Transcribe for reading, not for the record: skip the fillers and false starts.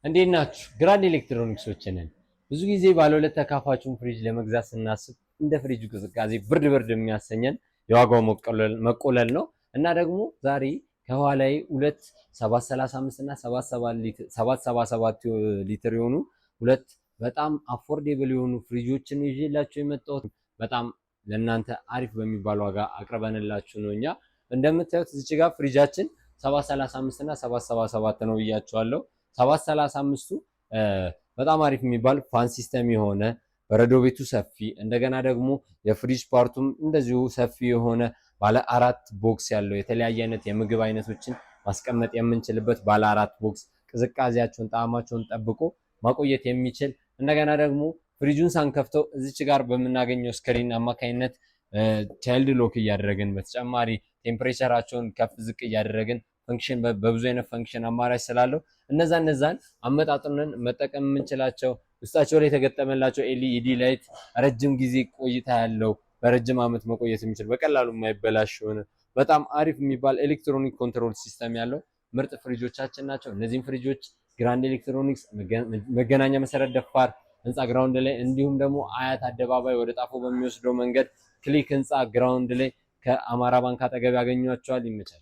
እንዴት ናችሁ? ግራንድ ኤሌክትሮኒክሶች ነን። ብዙ ጊዜ ባለ ሁለት ተካፋቹን ፍሪጅ ለመግዛት ስናስብ እንደ ፍሪጁ ቅዝቃዜ ብርድ ብርድ የሚያሰኘን የዋጋው መቆለል ነው እና ደግሞ ዛሬ ከኋላዬ ሁለት 735 እና 777 ሊትር የሆኑ ሁለት በጣም አፎርዴብል የሆኑ ፍሪጆችን ይዤላችሁ የመጣሁት በጣም ለእናንተ አሪፍ በሚባል ዋጋ አቅርበንላችሁ ነው። እኛ እንደምታዩት እዚህ ጋር ፍሪጃችን 735 እና 777 ነው ብያችኋለሁ። 735ቱ በጣም አሪፍ የሚባል ፋን ሲስተም የሆነ በረዶ ቤቱ ሰፊ እንደገና ደግሞ የፍሪጅ ፓርቱም እንደዚሁ ሰፊ የሆነ ባለ አራት ቦክስ ያለው የተለያየ አይነት የምግብ አይነቶችን ማስቀመጥ የምንችልበት ባለ አራት ቦክስ ቅዝቃዜያቸውን ጣዕማቸውን ጠብቆ ማቆየት የሚችል እንደገና ደግሞ ፍሪጁን ሳንከፍተው እዚች ጋር በምናገኘው ስክሪን አማካኝነት ቻይልድ ሎክ እያደረግን በተጨማሪ ቴምፕሬቸራቸውን ከፍ ዝቅ እያደረግን ፈንክሽን በብዙ አይነት ፈንክሽን አማራጭ ስላለው እነዛን አመጣጥነን መጠቀም የምንችላቸው ውስጣቸው ላይ የተገጠመላቸው ኤልኢዲ ላይት ረጅም ጊዜ ቆይታ ያለው በረጅም ዓመት መቆየት የሚችል በቀላሉ የማይበላሽ ሆነ በጣም አሪፍ የሚባል ኤሌክትሮኒክ ኮንትሮል ሲስተም ያለው ምርጥ ፍሪጆቻችን ናቸው። እነዚህም ፍሪጆች ግራንድ ኤሌክትሮኒክስ መገናኛ መሰረት ደፋር ህንፃ ግራውንድ ላይ እንዲሁም ደግሞ አያት አደባባይ ወደ ጣፎ በሚወስደው መንገድ ክሊክ ህንፃ ግራውንድ ላይ ከአማራ ባንክ አጠገብ ያገኟቸዋል። ይመቻል።